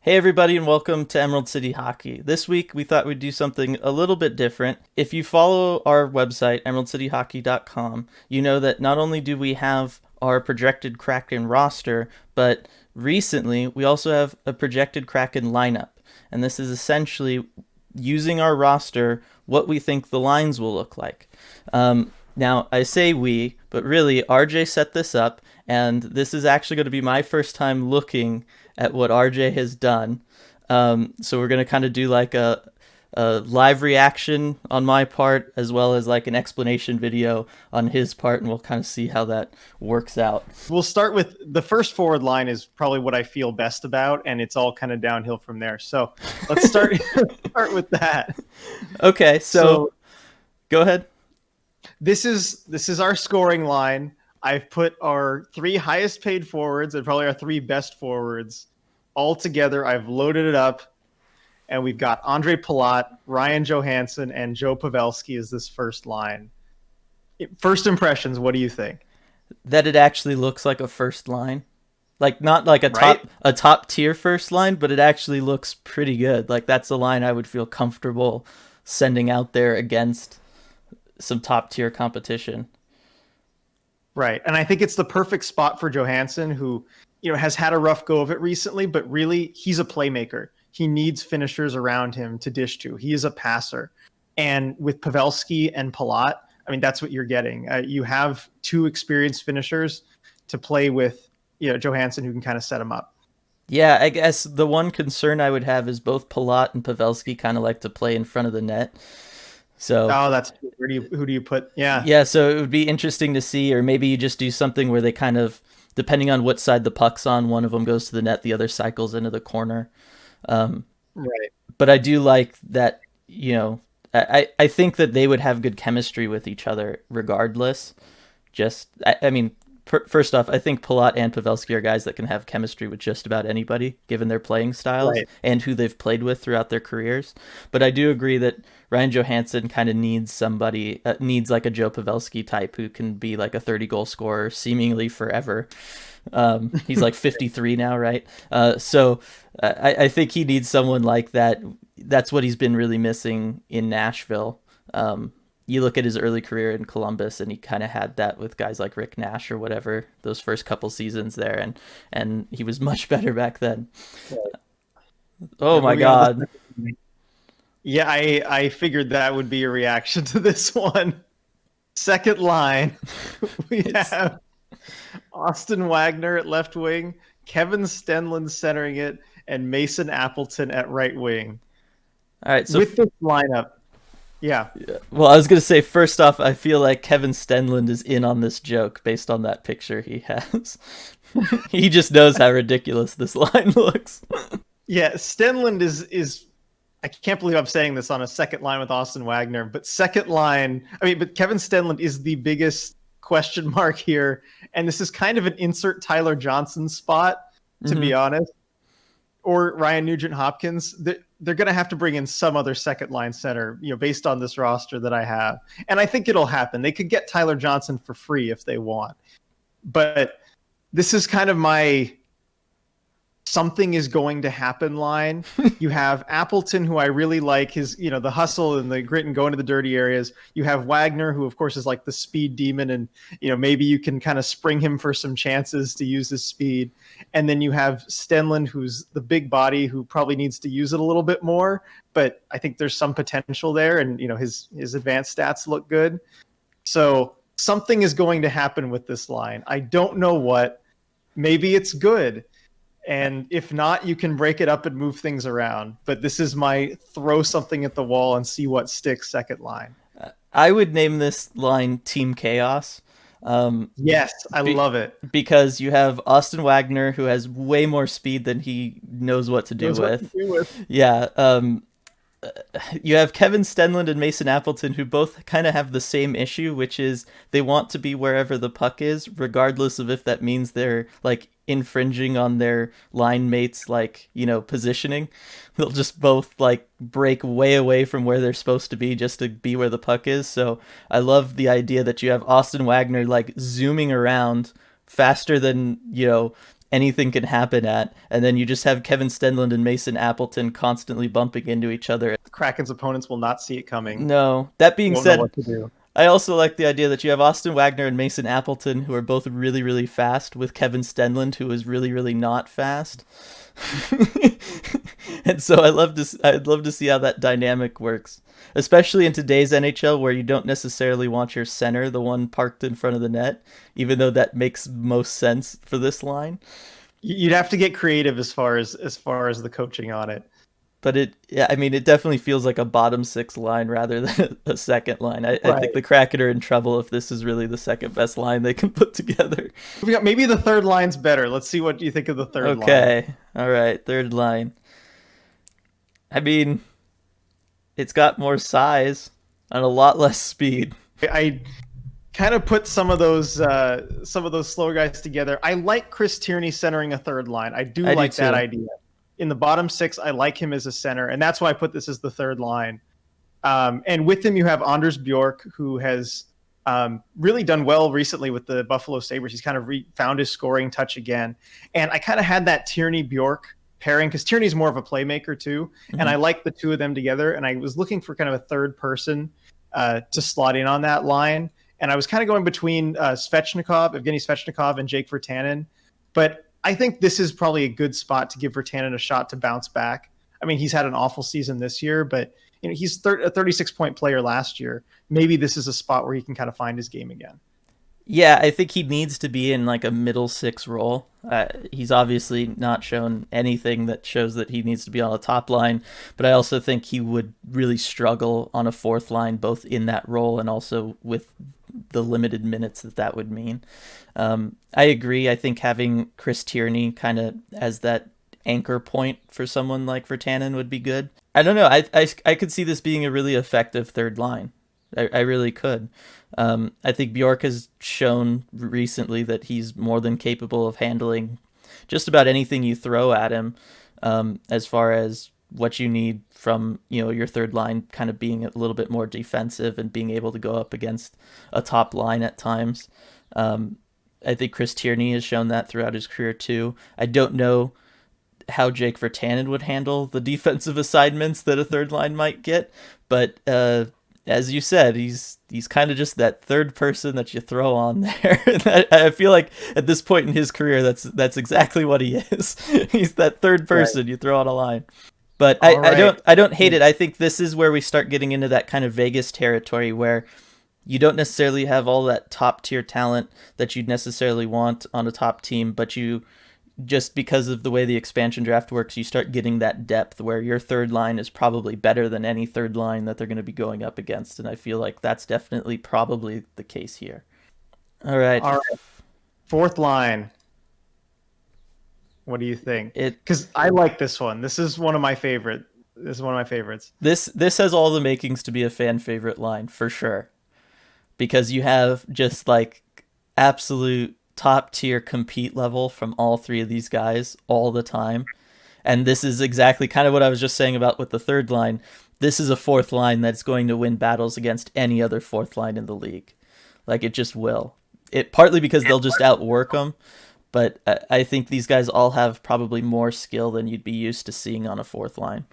Hey everybody and welcome to Emerald City Hockey. This week we thought we'd do something a little bit different. If you follow our website, emeraldcityhockey.com, you know that not only do we have our projected Kraken roster, but recently we also have a projected Kraken lineup. And this is essentially using our roster what we think the lines will look like. Now, I say we, but really RJ set this up, and this is actually going to be my first time looking at what RJ has done. So we're going to kind of do like a live reaction on my part, as well as like an explanation video on his part, and we'll kind of see how that works out. We'll start with the first forward line is probably what I feel best about, and it's all kind of downhill from there. So let's start with that. Okay, so go ahead. This is our scoring line. I've put our three highest paid forwards and probably our three best forwards all together. I've loaded it up, and we've got Andre Palat, Ryan Johansson, and Joe Pavelski as this first line. First impressions, what do you think? That it actually looks like a first line. Like not like a top tier first line, but it actually looks pretty good. Like that's a line I would feel comfortable sending out there against some top tier competition. Right. And I think it's the perfect spot for Johansson, who, has had a rough go of it recently, but really he's a playmaker. He needs finishers around him to dish to. He is a passer. And with Pavelski and Palat, I mean, that's what you're getting. You have two experienced finishers to play with, Johansson, who can kind of set him up. Yeah, I guess the one concern I would have is both Palat and Pavelski kind of like to play in front of the net. So that's who do you put? Yeah, so it would be interesting to see, or maybe you just do something where they kind of, depending on what side the puck's on, one of them goes to the net, the other cycles into the corner. Right. But I do like that, I think that they would have good chemistry with each other regardless. I mean, first off, I think Palat and Pavelski are guys that can have chemistry with just about anybody, given their playing styles and who they've played with throughout their careers. But I do agree that Ryan Johansson kind of needs somebody, needs like a Joe Pavelski type who can be like a 30-goal scorer seemingly forever. He's like 53 now, right? So I think he needs someone like that. That's what he's been really missing in Nashville. You look at his early career in Columbus, and he kind of had that with guys like Rick Nash or whatever those first couple seasons there, and he was much better back then. Oh my God! Yeah, I figured that would be a reaction to this one. Second line, we have Austin Wagner at left wing, Kevin Stenlund centering it, and Mason Appleton at right wing. All right, so with this lineup. Yeah. Well, I was going to say, first off, I feel like Kevin Stenlund is in on this joke based on that picture he has. He just knows how ridiculous this line looks. Yeah, Stenlund is I can't believe I'm saying this on a second line with Austin Wagner, but but Kevin Stenlund is the biggest question mark here, and this is kind of an insert Tyler Johnson spot, to be honest, or Ryan Nugent-Hopkins. They're going to have to bring in some other second line center, based on this roster that I have. And I think it'll happen. They could get Tyler Johnson for free if they want. But this is kind of my something is going to happen line. You have Appleton, who I really like, his, the hustle and the grit and going to the dirty areas. You have Wagner, who of course is like the speed demon, and maybe you can kind of spring him for some chances to use his speed. And then you have Stenlund, who's the big body, who probably needs to use it a little bit more, but I think there's some potential there, and his advanced stats look good. So something is going to happen with this line. I don't know what. Maybe it's good. And if not, you can break it up and move things around. But this is my throw something at the wall and see what sticks second line. I would name this line Team Chaos. Yes, I love it. Because you have Austin Wagner, who has way more speed than he knows what to do with. Yeah. You have Kevin Stenlund and Mason Appleton, who both kind of have the same issue, which is they want to be wherever the puck is, regardless of if that means they're like infringing on their line mates, like, positioning. They'll just both like break way away from where they're supposed to be just to be where the puck is. So I love the idea that you have Austin Wagner like zooming around faster than, anything can happen at, and then you just have Kevin Stenlund and Mason Appleton constantly bumping into each other. Kraken's opponents will not see it coming. No, that being Won't know said, what to do. I also like the idea that you have Austin Wagner and Mason Appleton, who are both really, really fast, with Kevin Stenlund, who is really, really not fast. And so I'd love to see how that dynamic works, especially in today's NHL, where you don't necessarily want your center, the one parked in front of the net, even though that makes most sense for this line. You'd have to get creative as far as the coaching on it. But yeah, I mean, it definitely feels like a bottom six line rather than a second line. I think Right. the Kraken are in trouble if this is really the second best line they can put together. Maybe the third line's better. Let's see what you think of the third line. Okay, all right, third line. I mean, it's got more size and a lot less speed. I kind of put some of those slower guys together. I like Chris Tierney centering a third line. I do I do like that too. idea. In the bottom six, I like him as a center, and that's why I put this as the third line. And with him, you have Anders Bjork, who has really done well recently with the Buffalo Sabres. He's kind of found his scoring touch again. And I kind of had that Tierney Bjork pairing because Tierney's more of a playmaker too. And Mm-hmm. I like the two of them together. And I was looking for kind of a third person to slot in on that line. And I was kind of going between Evgeny Svechnikov, and Jake Virtanen. But I think this is probably a good spot to give Virtanen a shot to bounce back. I mean, he's had an awful season this year, but he's a 36-point player last year. Maybe this is a spot where he can kind of find his game again. Yeah, I think he needs to be in like a middle six role. He's obviously not shown anything that shows that he needs to be on a top line, but I also think he would really struggle on a fourth line, both in that role and also with the limited minutes that that would mean. I agree. I think having Chris Tierney kind of as that anchor point for someone like Vertanen would be good. I don't know. I could see this being a really effective third line. I really could. I think Bjork has shown recently that he's more than capable of handling just about anything you throw at him, as far as what you need from your third line kind of being a little bit more defensive and being able to go up against a top line at times. I think Chris Tierney has shown that throughout his career too. I don't know how Jake Virtanen would handle the defensive assignments that a third line might get, but as you said, he's kind of just that third person that you throw on there. I feel like at this point in his career, that's exactly what he is. He's that third Right. person you throw on a line. But All right. I don't hate it. I think this is where we start getting into that kind of Vegas territory where you don't necessarily have all that top tier talent that you'd necessarily want on a top team, but you just because of the way the expansion draft works, you start getting that depth where your third line is probably better than any third line that they're going to be going up against. And I feel like that's definitely probably the case here. All right. All right. Fourth line. What do you think? It Because I like this one. This is one of my favorite. This is one of my favorites. this has all the makings to be a fan favorite line for sure. Because you have just like absolute top tier compete level from all three of these guys all the time. And this is exactly kind of what I was just saying about with the third line. This is a fourth line that's going to win battles against any other fourth line in the league. Like it just will. It partly because they'll just outwork them, but I think these guys all have probably more skill than you'd be used to seeing on a fourth line.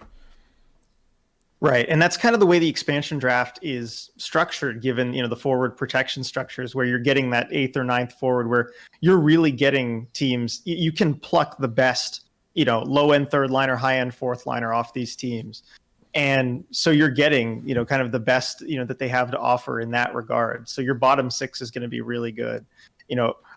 Right. And that's kind of the way the expansion draft is structured, given, the forward protection structures where you're getting that eighth or ninth forward where you're really getting teams. You can pluck the best, low end third liner, high end fourth liner off these teams. And so you're getting, kind of the best, that they have to offer in that regard. So your bottom six is going to be really good.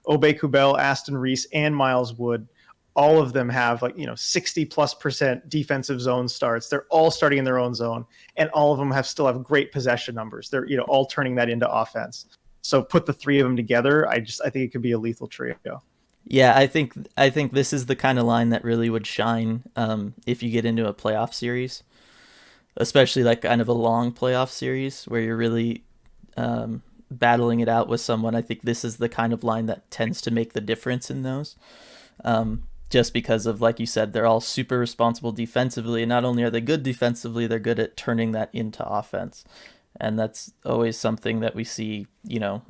Obey Kubel, Aston Reese, and Miles Wood, all of them have 60+% defensive zone starts. They're all starting in their own zone, and all of them still have great possession numbers. They're all turning that into offense. So put the three of them together. I think it could be a lethal trio. Yeah, I think this is the kind of line that really would shine if you get into a playoff series, especially like kind of a long playoff series where you're really battling it out with someone. I think this is the kind of line that tends to make the difference in those. Just because of, like you said, they're all super responsible defensively. And not only are they good defensively, they're good at turning that into offense. And that's always something that we see,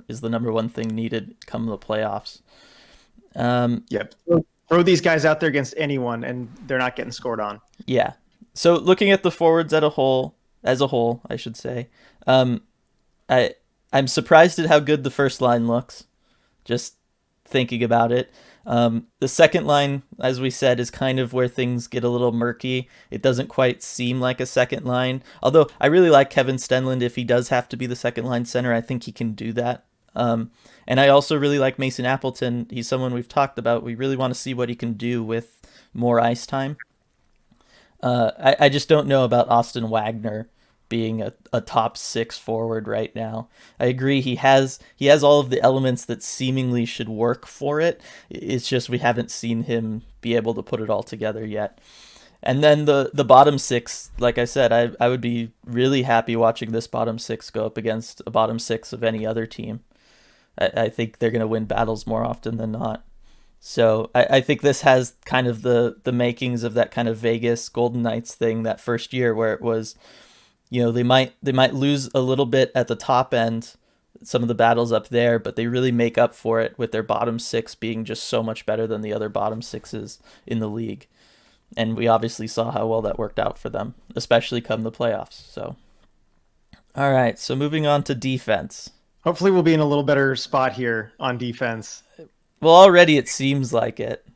is the number one thing needed come the playoffs. Yep. So throw these guys out there against anyone, and they're not getting scored on. Yeah. So looking at the forwards as a whole, I should say, um, I I'm surprised at how good the first line looks. Just thinking about it. The second line, as we said, is kind of where things get a little murky. It doesn't quite seem like a second line. Although I really like Kevin Stenlund. If he does have to be the second line center, I think he can do that. And I also really like Mason Appleton. He's someone we've talked about. We really want to see what he can do with more ice time. I just don't know about Austin Wagner being a top six forward right now. I agree he has all of the elements that seemingly should work for it. It's just we haven't seen him be able to put it all together yet. And then the bottom six, like I said, I would be really happy watching this bottom six go up against a bottom six of any other team. I think they're going to win battles more often than not. So I think this has kind of the makings of that kind of Vegas Golden Knights thing that first year where it was, they might lose a little bit at the top end, some of the battles up there, but they really make up for it with their bottom six being just so much better than the other bottom sixes in the league. And we obviously saw how well that worked out for them, especially come the playoffs. So, all right, so moving on to defense. Hopefully, we'll be in a little better spot here on defense. Well, already it seems like it,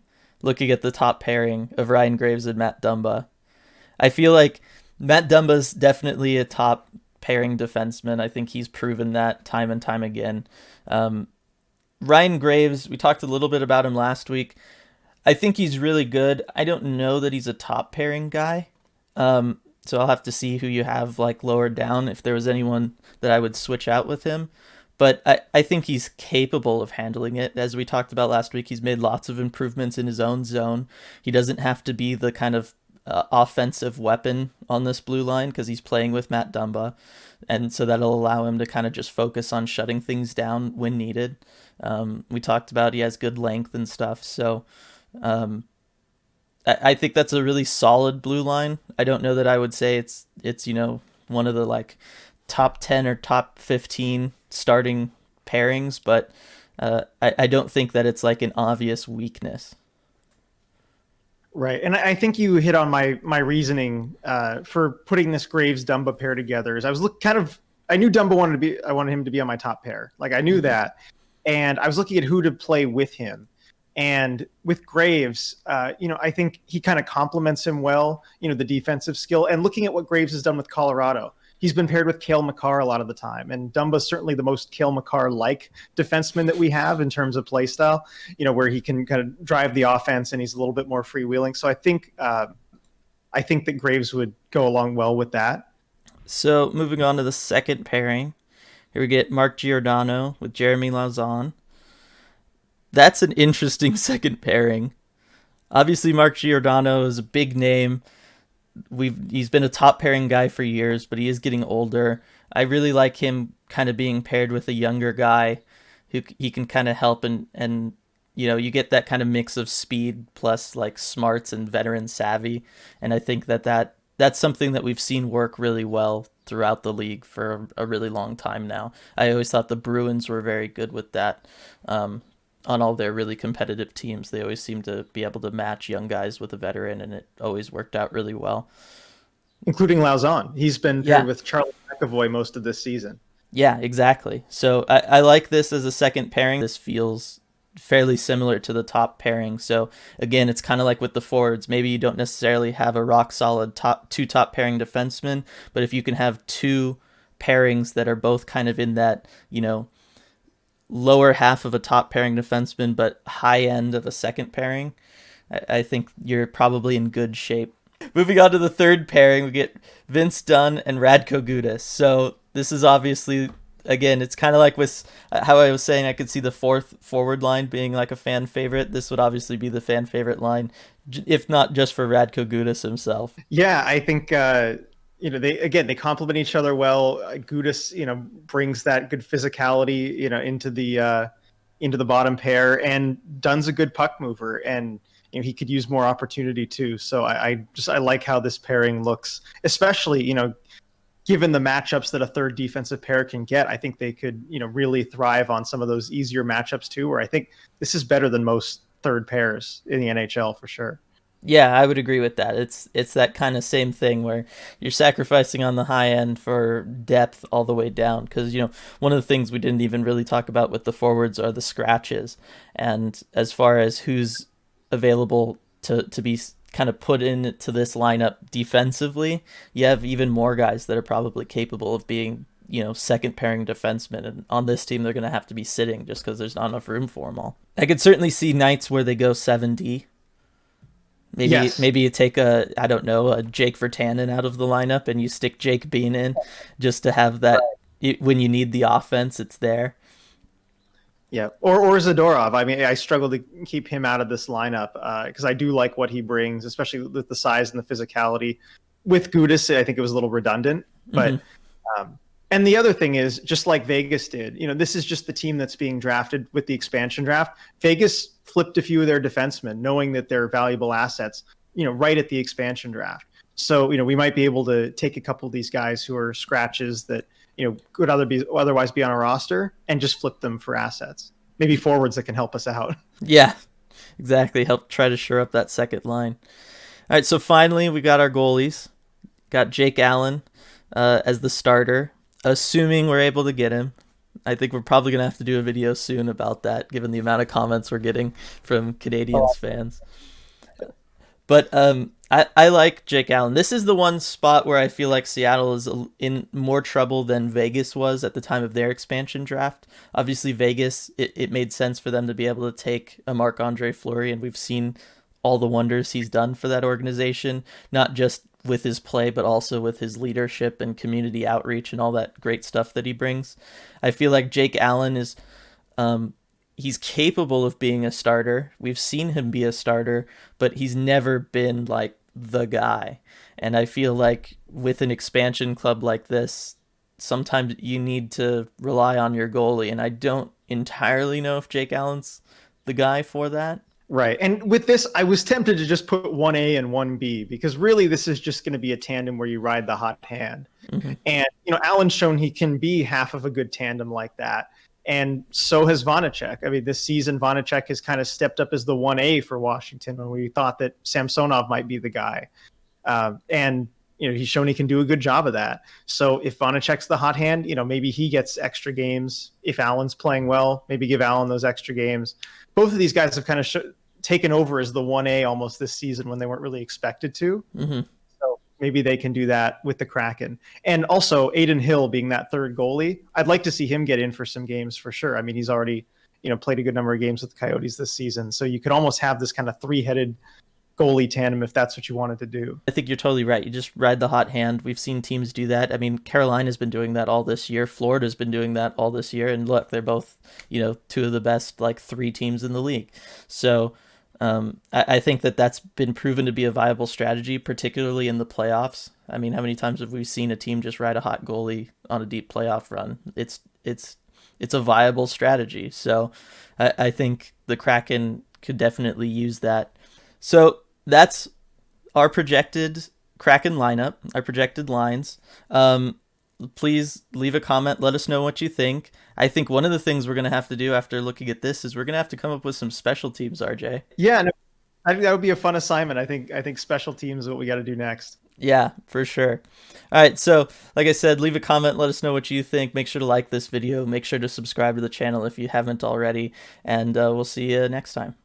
looking at the top pairing of Ryan Graves and Matt Dumba. I feel like Matt Dumba's definitely a top pairing defenseman. I think he's proven that time and time again. Ryan Graves, we talked a little bit about him last week. I think he's really good. I don't know that he's a top pairing guy. So I'll have to see who you have like lower down if there was anyone that I would switch out with him. But I think he's capable of handling it. As we talked about last week, he's made lots of improvements in his own zone. He doesn't have to be the kind of offensive weapon on this blue line because he's playing with Matt Dumba. And so that'll allow him to kind of just focus on shutting things down when needed. We talked about he has good length and stuff. So I think that's a really solid blue line. I don't know that I would say it's one of the like top 10 or top 15 starting pairings, but I don't think that it's like an obvious weakness. Right, and I think you hit on my reasoning for putting this Graves Dumba pair together. Is I knew Dumba I wanted him to be on my top pair. Like I knew that, and I was looking at who to play with him. And with Graves, I think he kind of complements him well, the defensive skill. And looking at what Graves has done with Colorado, he's been paired with Cale Makar a lot of the time. And Dumba's certainly the most Cale Makar-like defenseman that we have in terms of play style, where he can kind of drive the offense and he's a little bit more freewheeling. So I think that Graves would go along well with that. So moving on to the second pairing, here we get Mark Giordano with Jeremy Lauzon. That's an interesting second pairing. Obviously, Mark Giordano is a big name. He's been a top pairing guy for years, but he is getting older. I really like him kind of being paired with a younger guy who he can kind of help and you get that kind of mix of speed plus like smarts and veteran savvy. And I think that's something that we've seen work really well throughout the league for a really long time now. I always thought the Bruins were very good with that. On all their really competitive teams, they always seem to be able to match young guys with a veteran, and it always worked out really well. Including Lauzon. He's been paired with Charlie McAvoy most of this season. Yeah, exactly. So I like this as a second pairing. This feels fairly similar to the top pairing. So again, it's kind of like with the forwards. Maybe you don't necessarily have a rock solid two top pairing defensemen, but if you can have two pairings that are both kind of in that, lower half of a top pairing defenseman, but high end of a second pairing, I think you're probably in good shape. Moving on to the third pairing, we get Vince Dunn and Radko Gudas. So this is obviously, again, it's kind of like with how I was saying I could see the fourth forward line being like a fan favorite. This would obviously be the fan favorite line, if not just for Radko Gudas himself. Yeah, I think they complement each other well. Gudas, brings that good physicality, into the bottom pair, and Dunn's a good puck mover, and he could use more opportunity too. So I like how this pairing looks, especially given the matchups that a third defensive pair can get. I think they could really thrive on some of those easier matchups too. Where I think this is better than most third pairs in the NHL for sure. Yeah, I would agree with that. It's that kind of same thing where you're sacrificing on the high end for depth all the way down because one of the things we didn't even really talk about with the forwards are the scratches, and as far as who's available to be kind of put into this lineup defensively, you have even more guys that are probably capable of being second pairing defensemen, and on this team they're going to have to be sitting just because there's not enough room for them all. I could certainly see nights where they go 7D. Yes. Maybe you take a Jake Virtanen out of the lineup and you stick Jake Bean in just to have that when you need the offense, it's there. Yeah, or Zadorov. I mean, I struggle to keep him out of this lineup because I do like what he brings, especially with the size and the physicality. With Gudis, I think it was a little redundant, but and the other thing is, just like Vegas did, this is just the team that's being drafted with the expansion draft. Vegas flipped a few of their defensemen, knowing that they're valuable assets, right at the expansion draft. So, we might be able to take a couple of these guys who are scratches that, could otherwise be on a roster and just flip them for assets. Maybe forwards that can help us out. Yeah, exactly. Help try to shore up that second line. All right, so finally we got our goalies. Got Jake Allen as the starter, assuming we're able to get him. I think we're probably going to have to do a video soon about that, given the amount of comments we're getting from Canadiens fans. But I like Jake Allen. This is the one spot where I feel like Seattle is in more trouble than Vegas was at the time of their expansion draft. Obviously, Vegas, it made sense for them to be able to take a Marc-Andre Fleury, and we've seen all the wonders he's done for that organization, not just with his play, but also with his leadership and community outreach and all that great stuff that he brings. I feel like Jake Allen is... he's capable of being a starter. We've seen him be a starter, but he's never been like the guy. And I feel like with an expansion club like this, sometimes you need to rely on your goalie. And I don't entirely know if Jake Allen's the guy for that. Right. And with this, I was tempted to just put 1A and 1B because really this is just going to be a tandem where you ride the hot hand. Mm-hmm. And, Allen's shown he can be half of a good tandem like that. And so has Vanacek. I mean, this season, Vanacek has kind of stepped up as the 1A for Washington when we thought that Samsonov might be the guy. And, he's shown he can do a good job of that. So if Vanacek's the hot hand, maybe he gets extra games. If Allen's playing well, maybe give Allen those extra games. Both of these guys have kind of taken over as the 1A almost this season when they weren't really expected to. Mm-hmm. So maybe they can do that with the Kraken. And also Aiden Hill being that third goalie, I'd like to see him get in for some games for sure. I mean, he's already, played a good number of games with the Coyotes this season. So you could almost have this kind of three-headed goalie tandem if that's what you wanted to do. I think you're totally right. You just ride the hot hand. We've seen teams do that. I mean, Carolina's been doing that all this year. Florida's been doing that all this year. And look, they're both, two of the best, three teams in the league. So I think that's been proven to be a viable strategy, particularly in the playoffs. I mean, how many times have we seen a team just ride a hot goalie on a deep playoff run? It's a viable strategy. So I think the Kraken could definitely use that. So that's our projected Kraken lineup, our projected lines. Please leave a comment. Let us know what you think. I think one of the things we're going to have to do after looking at this is we're going to have to come up with some special teams, RJ. Yeah, no, I think that would be a fun assignment. I think special teams is what we got to do next. Yeah, for sure. All right, so like I said, leave a comment. Let us know what you think. Make sure to like this video. Make sure to subscribe to the channel if you haven't already. And we'll see you next time.